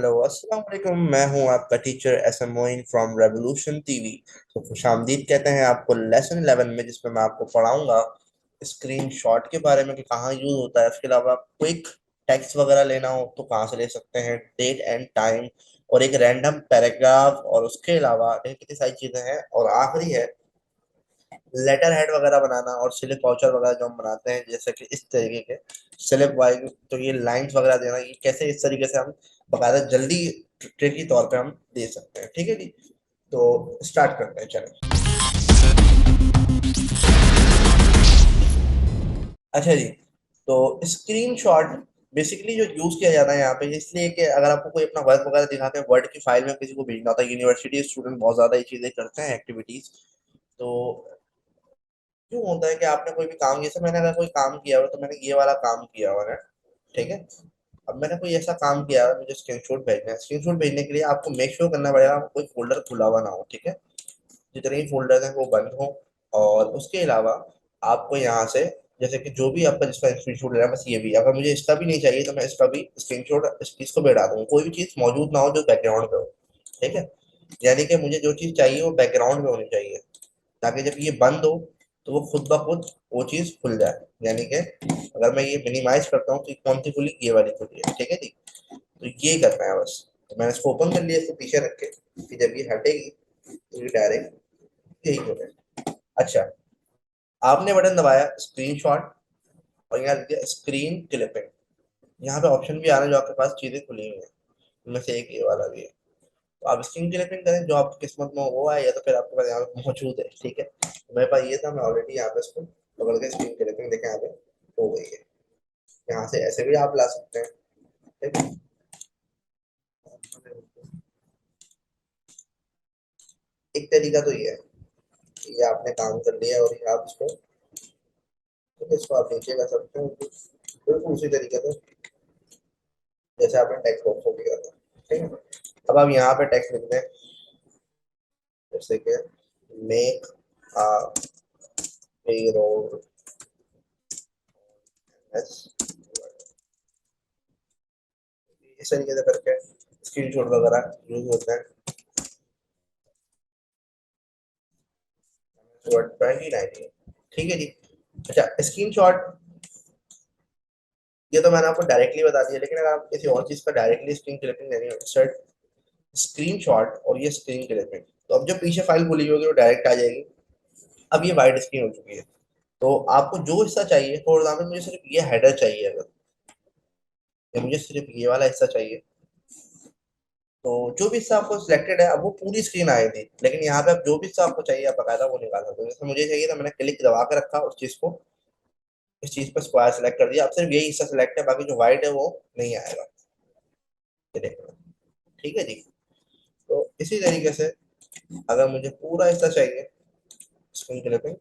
Hello अस्सलाम वालेकुम। मैं हूं आपका teacher SM Moin from revolution TV. तो खुशामदीद कहते हैं आपको लेसन 11 में, जिसमें मैं आपको पढ़ाऊंगा स्क्रीन शॉट के बारे में कि कहाँ यूज होता है। उसके अलावा क्विक टेक्स्ट वगैरह लेना हो तो कहाँ से ले सकते हैं, डेट एंड टाइम, और एक रैंडम पैराग्राफ। और उसके अलावा देखिए कितनी सारी चीजें हैं। और आखिरी है लेटर हेड वगैरह बनाना और सिलिप वाउचर वगैरह जो हम बनाते हैं, जैसे कि इस तरीके के सिलिप वाइज। तो ये लाइंस वगैरह देना, ये कैसे इस तरीके से हम बकायदा जल्दी ट्रिकी तौर पे हम दे सकते हैं। ठीक है जी, तो स्टार्ट करते हैं, चलें। अच्छा जी, तो स्क्रीनशॉट बेसिकली जो यूज किया जाता है यहाँ पे, इसलिए कि अगर आपको कोई अपना वर्क वगैरह दिखाते हैं, वर्ड की फाइल में किसी को भेजना होता है, यूनिवर्सिटी स्टूडेंट बहुत ज्यादा ये चीजें करते हैं, एक्टिविटीज। तो क्यों होता है कि आपने कोई भी काम, जैसे मैंने अगर कोई काम किया हुआ तो मैंने ये वाला काम किया हुआ है, ठीक है। अब मैंने कोई ऐसा काम किया है, मुझे स्क्रीनशॉट भेजना है। स्क्रीनशॉट भेजने के लिए आपको मेक श्योर करना पड़ेगा कोई फोल्डर खुला हुआ ना हो, ठीक है। जितने ही फोल्डर हैं वो बंद हो। और उसके अलावा आपको यहाँ से, जैसे कि जो भी आपका जिसका स्क्रीनशॉट लेना है, बस ये भी, अगर मुझे इसका भी नहीं चाहिए तो मैं इसका भी स्क्रीनशॉट इस चीज को बैठा दूँ। कोई भी चीज मौजूद ना हो जो बैकग्राउंड पे हो, ठीक है। यानी कि मुझे जो चीज चाहिए वो बैकग्राउंड में होनी चाहिए, ताकि जब ये बंद हो तो वो खुद ब खुद वो चीज खुल जाए। यानी कि अगर मैं ये मिनिमाइज करता हूँ तो कौन सी खुली, ये वाली खुली है, ठीक है जी। तो ये करना है बस। तो मैंने इसको ओपन कर लिया, इसको पीछे रख के कि जब ये हटेगी तो ये डायरेक्ट यही हो जाए। अच्छा, आपने बटन दबाया स्क्रीनशॉट, और यहाँ लिख दिया स्क्रीन क्लिपिंग। यहाँ पे ऑप्शन भी आ रहा है जो आपके पास चीजें खुली हुई हैं, उनमें से एक ये वाला भी है। तो आप स्क्रीन क्लिपिंग करें, जो आपकी किस्मत में वो आए, या तो फिर आपके पास यहाँ पे मौजूद है, ठीक है। तो मेरे पास ये था, मैं ऑलरेडी यहाँ पे इसको पकड़ के स्क्रीन क्लिपिंग देखे यहाँ पे हो गई है। यहाँ से ऐसे भी आप ला सकते हैं, ठीक है। एक तरीका तो ये है कि ये आपने काम कर लिया और ये आप इसको, ठीक है, इसको आप नीचे कर सकते हैं बिल्कुल उसी तरीके से जैसे आपने टेक्स्ट बॉक्स को किया था, ठीक है। अब आप यहाँ पे टेक्स्ट लिख दें, जैसे कि मेक अ पेरोल एस, इस तरीके से करके स्क्रीनशॉट वगैरह यूज होता है। 2019, ठीक है जी। अच्छा, स्क्रीनशॉट ये तो मैंने आपको डायरेक्टली बता दिया, लेकिन अगर आप किसी और चीज का डायरेक्टली स्क्रीन क्लिपिंग लेनी हो, इंसर्ट स्क्रीनशॉट और ये स्क्रीन क्लिपिंग, तो अब जो पीछे फाइल खुली होगी वो डायरेक्ट आ जाएगी। अब ये वाइड स्क्रीन हो चुकी है, तो आपको जो हिस्सा चाहिए, फॉर एग्जाम्पल मुझे सिर्फ ये हेडर चाहिए, अगर या मुझे सिर्फ ये वाला हिस्सा चाहिए, तो जो भी हिस्सा आपको सिलेक्टेड है, अब वो पूरी स्क्रीन आई थी, लेकिन यहाँ पे अब जो भी हिस्सा आपको चाहिए आप बकायदा वो निकाल सकते हो। जैसे मुझे चाहिए था, मैंने क्लिक दबा के रखा उस चीज को, इस चीज पर स्क्वायर सेलेक्ट कर दिया, अब सिर्फ यही हिस्सा सिलेक्ट है, बाकी जो व्हाइट है वो नहीं आएगा, ये देखना, ठीक है जी। तो इसी तरीके से अगर मुझे पूरा हिस्सा चाहिए स्क्रीन क्लिपिंग,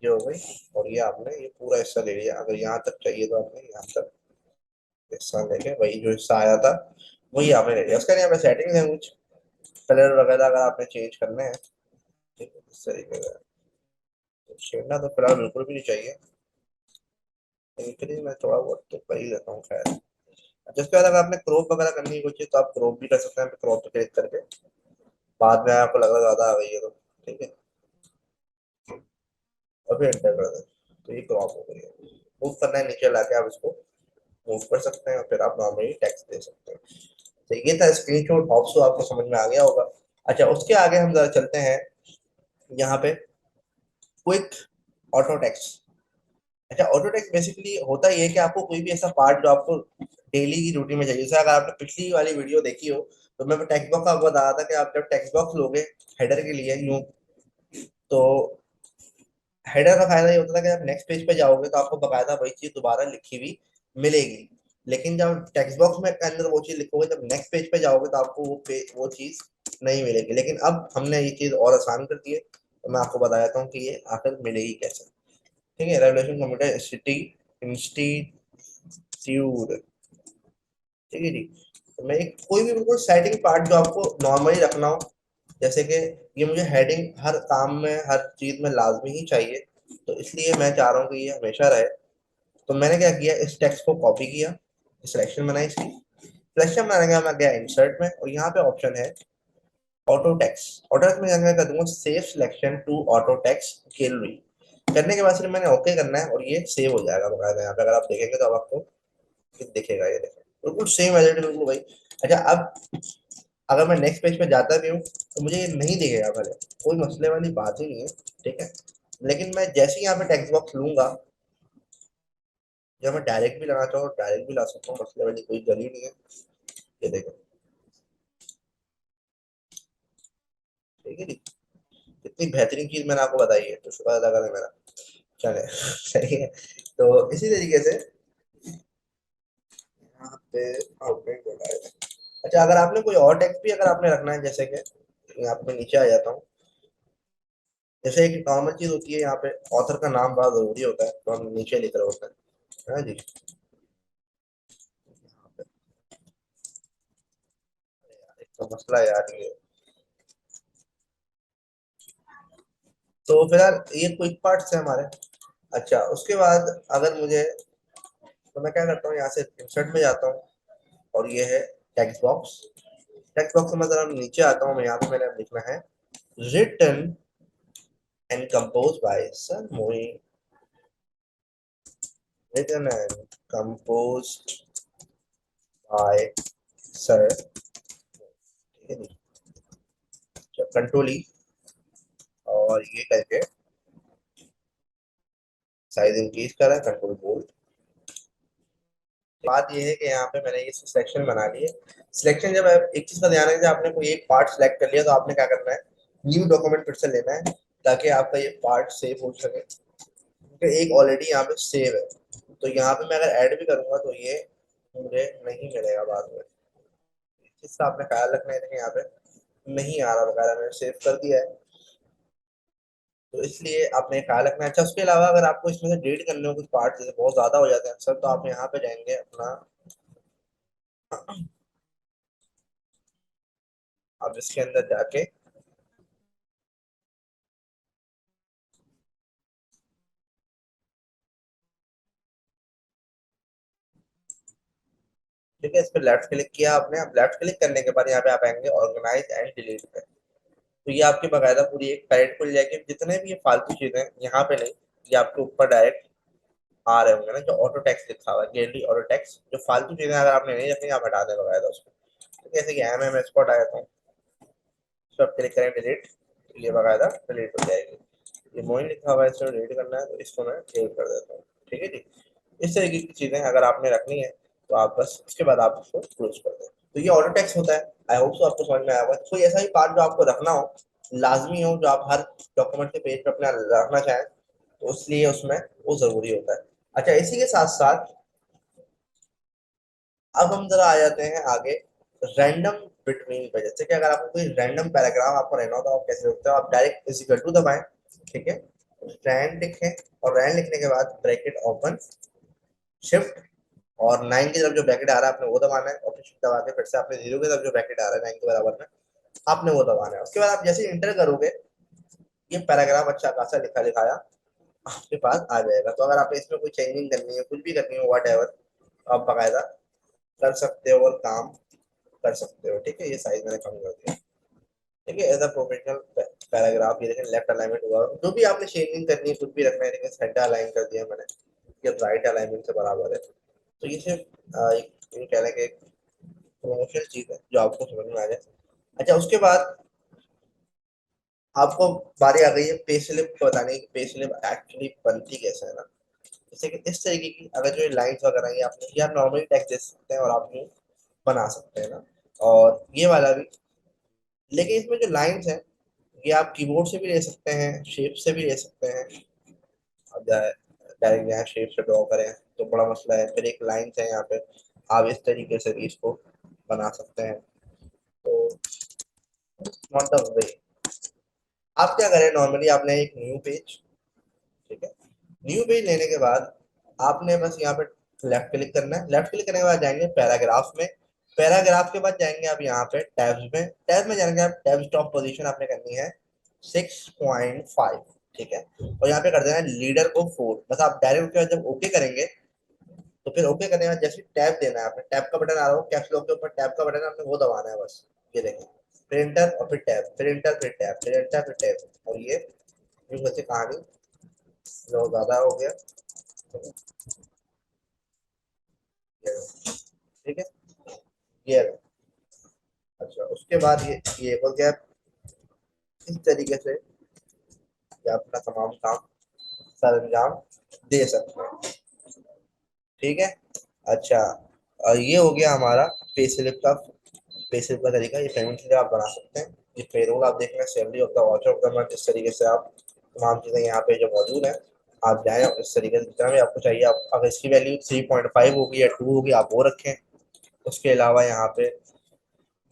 ये हो गई। और ये आपने ये पूरा हिस्सा ले लिया, अगर यहाँ तक चाहिए तो आपने यहाँ तक हिस्सा लेके वही जो हिस्सा आया था वही आपने ले लिया। उसका यहाँ पे सेटिंग है, कुछ कलर वगैरह अगर आपने चेंज करने हैं, ठीक है, इस तरीके से। तो छेड़ना तो फिलहाल बिल्कुल भी नहीं चाहिए, लेकिन मैं थोड़ा बहुत तो कर ही लेता हूँ, खैर। अच्छा, उसके बाद अगर आपने क्रॉप वगैरह करनी है कुछ, तो आप क्रॉप भी कर सकते हैं, क्रॉप पे क्लिक करके। बाद में आपको लगा ज्यादा आ गई है तो, ठीक है, अभी एंटर कर दें तो ये क्रॉप हो गई है। मूव करना है नीचे लाके आप इसको मूव कर सकते हैं, और फिर आप नॉर्मली टेक्स्ट दे सकते हैं। तो ये था स्क्रीनशॉट, होप्स तो आपको समझ में आ गया होगा। अच्छा, उसके आगे हम जरा चलते हैं यहाँ पे क्विक ऑटो टेक्स्ट। अच्छा, ऑटो टेक्स्ट बेसिकली होता ये है कि आपको कोई भी ऐसा पार्ट जो आपको डेली की रूटीन में चाहिए, जैसे अगर आपने पिछली वाली वीडियो देखी हो, तो मैं टेक्स्ट बॉक्स आपको बता रहा था कि आप जब टेक्स्ट बॉक्स लोगे हेडर के लिए यूं, तो हेडर का फायदा ये होता था कि आप नेक्स्ट पेज पे जाओगे तो आपको बकायदा वही चीज दोबारा लिखी हुई मिलेगी। लेकिन जब टेक्स्ट बॉक्स में के अंदर वो चीज लिखोगे, जब नेक्स्ट पेज पे जाओगे तो आपको वो चीज नहीं मिलेगी। लेकिन अब हमने ये चीज और आसान कर दी है, तो मैं आपको बता देता हूँ कि ये आखिर मिलेगी कैसे। ठीक है, रेवोल्यूशन कंप्यूटर सिटी इंस्टीट्यूट, ठीक है जी। तो मैं कोई भी बिल्कुल सेटिंग पार्ट जो आपको नॉर्मली रखना हो, जैसे कि ये मुझे हेडिंग हर काम में हर चीज में लाजमी ही चाहिए, तो इसलिए मैं चाह रहा हूँ कि ये हमेशा रहे। तो मैंने क्या किया, इस टेक्स्ट को कॉपी किया, सिलेक्शन बनाई इसकी, सिलेक्शन में आएगा, मैं गया इंसर्ट में और यहाँ पे ऑप्शन है ऑटो टेक्स्ट। ऑटो टेक्स्ट में जाकर कर दूंगा save selection to auto text gallery. करने के बाद सिर्फ मैंने ओके करना है और ये सेव हो जाएगा बकायदा। यहाँ पे अगर आप देखेंगे तो अब आपको दिखेगा, ये देखो बिल्कुल सेम एज इट इज बिल्कुल भाई। अच्छा, अब अगर मैं नेक्स्ट पेज पे जाता भी हूँ तो मुझे ये नहीं दिखेगा पहले, कोई मसले वाली बात ही नहीं है, ठीक है। लेकिन मैं जैसे ही यहाँ पे टेक्स्ट बॉक्स लूंगा, या मैं डायरेक्ट भी लगाना चाहूँ डायरेक्ट भी ला सकता हूँ, मसले वाली कोई गली नहीं है। ये देखो, ठीक है जी। इतनी बेहतरीन चीज मैंने आपको बताई है, तो शुक्र अदा करें मेरा। चले सही है। तो इसी तरीके से यहाँ पे आउटलाइन बोला है। अच्छा, अगर आपने कोई और टेक्स्ट भी अगर आपने रखना है, जैसे कि यहाँ पे नीचे आ जाता हूँ। जैसे एक नॉर्मल चीज होती है, यहाँ पे ऑथर का नाम बड़ा जरूरी होता है, तो हम नीचे लिख रहे होते हैं, है ना जी। एक तो मसला है यार ये। तो फिलहाल ये क्विक पार्ट्स है हमारे। अच्छा, उसके बाद अगर मुझे, तो मैं क्या करता हूँ, यहाँ से इंसर्ट में जाता हूँ और ये है टेक्स्ट बॉक्स। टेक्स्ट बॉक्स में जरा नीचे आता हूँ मैं, यहाँ पे मैंने अब लिखना है written and compose by sir Moin. Written and composed by sir, ठीक है जी। कंट्रोल ई और ये करके साइज इंक्रीज करा, कंट्रोल बोल्ड। बात ये है कि यहाँ पे मैंने ये सिलेक्शन बना लिए। सिलेक्शन, जब एक चीज का ध्यान है, जब आपने कोई एक पार्ट सिलेक्ट कर लिया तो आपने क्या करना है, न्यू डॉक्यूमेंट फिर से लेना है, ताकि आपका ये पार्ट सेव हो सके, क्योंकि एक ऑलरेडी यहाँ पे सेव है। तो यहाँ पे मैं अगर ऐड भी करूंगा तो ये मुझे नहीं मिलेगा बाद में। इसका आपने ख्याल रखना है कि यहाँ पे नहीं आ रहा वगैरह, मैंने सेव कर दिया है, तो इसलिए आपने ख्याल रखना है। अच्छा, उसके अलावा अगर आपको इसमें से डिलीट करने हो कुछ पार्ट, जैसे बहुत ज्यादा हो जाते हैं अक्सर, तो आप यहाँ पे जाएंगे अपना, आप इसके अंदर जाके, ठीक है, इस पर लेफ्ट क्लिक किया आपने। अब लेफ्ट क्लिक करने के बाद यहाँ पे आप आएंगे ऑर्गेनाइज एंड डिलीट पे। तो ये आपकी बाकायदा पूरी एक पैलेट खुल जाएगी, जितने भी ये फालतू चीजें हैं यहाँ पे नहीं, ये आपके ऊपर डायरेक्ट आ रहे होंगे ना, जो ऑटो टैक्स लिखा हुआ है, गैलरी ऑटो टैक्स। जो फालतू चीजें अगर आपने नहीं रखनी, आप हटा दें बाकायदा उसको। तो जैसे कि एम स्पॉट आया था, सब क्लिक करें डिलीट, तो ये बाकायदा डिलीट हो जाएगी। ये मोइन लिखा हुआ है, इसको डिलीट करना है, तो इसको मैं डिलीट कर देता हूँ, ठीक है जी। इस तरीके की चीजें अगर आपने रखनी है, तो आप बस उसके बाद आप उसको क्लोज कर दें। तो ये ऑटो टेक्स्ट होता है। आई होप सो आपको समझ में आया होगा। कोई ऐसा ही पार्ट जो आपको रखना हो, लाजमी हो, जो आप हर डॉक्यूमेंट के पेज पे अपना रखना चाहें, तो इसलिए उसमें वो जरूरी होता है। अच्छा, इसी के साथ साथ अब हम जरा आ जाते हैं आगे रैंडम बिटवीन पे। जैसे कि अगर आपको कोई रैंडम पैराग्राफ आपको रहना हो, तो आप कैसे लिखते हो, आप डायरेक्ट इज इक्वल टू दबाएं, ठीक है, रैंड लिखें, और रैंड लिखने के बाद ब्रैकेट ओपन, शिफ्ट, और 9 की तरफ जो ब्रैकेट आ रहा है आपने वो दबाना है, और फिर शिफ्ट दबा के फिर से आपने 0 की तरफ जो ब्रैकेट आ रहा है 9 के बराबर में, आपने वो दबाना है। उसके बाद आप जैसे इंटर करोगे, ये पैराग्राफ अच्छा खासा लिखा लिखाया आपके पास आ जाएगा। तो अगर आपने इसमें कोई चेंजिंग करनी है, कुछ भी करनी हो, वट एवर, आप बाकायदा कर सकते हो और काम कर सकते हो, ठीक है। ये साइज मैंने कम कर दिया, ठीक है। एज अ प्रोफेशनल पैराग्राफ, ये देखें लेफ्ट अलाइनमेंट हुआ, जो भी आपने चेंजिंग करनी है, कुछ भी रखना है, लेकिन सेंटर अलाइन कर दिया मैंने, ये राइट अलाइनमेंट से बराबर है। तो ये सिर्फ एक ये कहना है कि एक प्रमोशनल चीज है जो आपको समझ में आ जाए। अच्छा, उसके बाद आपको बारी आ गई है पे स्लिप बताने की। पे स्लिप एक्चुअली बनती कैसे है ना, जैसे कि इस तरीके की अगर जो लाइंस वगैरह हैं, आपने या नॉर्मली टेक्स्ट दे सकते हैं और आप यूं बना सकते हैं ना, और ये वाला भी। लेकिन इसमें जो लाइंस हैं, ये आप कीबोर्ड से भी ले सकते हैं, शेप से भी ले सकते हैं। अब डायरेक्ट यहाँ शेप से ड्रॉ करें तो बड़ा मसला है, फिर एक लाइंस है यहाँ पे, आप इस तरीके से भी इसको बना सकते हैं। तो नॉट द वे। आप क्या करें, नॉर्मली आपने एक न्यू पेज, ठीक है, न्यू पेज लेने के बाद आपने बस यहाँ पे लेफ्ट क्लिक करना है। लेफ्ट क्लिक करने के बाद जाएंगे पैराग्राफ में। पैराग्राफ के बाद जाएंगे आप यहाँ पे टैब्स में। टैब्स में जाएंगे आप, टैब्स टॉप पोजीशन आपने करनी है 6.5, ठीक है, और यहाँ पे कर देना है लीडर को 4। बस आप डायरेक्ट जब ओके करेंगे, तो फिर ओके करने के बाद जैसे टैब देना है, आपने टैब का बटन आ रहा हो कैप्स लॉक के ऊपर, टैब का बटन है, आपने वो दबाना है बस। ये देखें, फिर एंटर और फिर टैब, फिर एंटर फिर टैब, फिर एंटर फिर टैब, और ये यूं करके कहानी बहुत ज्यादा हो गया। ठीक है, ये लो। अच्छा उसके बाद ये हो गया। इस तरीके से ये अपना तमाम काम सर अंजाम दे सकते हैं। ठीक है। अच्छा, और ये हो गया हमारा पे स्लिप का, पे स्लिप का तरीका। ये पेमेंट के लिए आप बना सकते हैं। ये पेरोल आप देख रहे हैं, salary of the watcher of the month, इस तरीके से आप तमाम चीजें यहाँ पे जो मौजूद है आप जाएं और इस तरीके से जितना भी आपको चाहिए, आप अगर इसकी वैल्यू 3.5 होगी या 2 होगी आप वो रखें। उसके अलावा यहाँ पे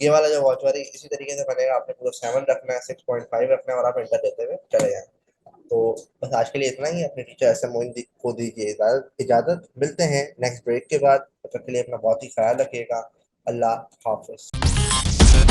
ये वाला जो वॉच वाली इसी तरीके से बनेगा, आपने पूरा 7 रखना है, 6.5 रखना है और आप एंटर देते हुए चले जाएं। तो बस आज के लिए इतना ही। अपने टीचर ऐसे मोइन को दीजिए इजाजत। इजाजत, मिलते हैं नेक्स्ट ब्रेक के बाद। तब तक के लिए अपना बहुत ही ख्याल रखिएगा। अल्लाह हाफिज।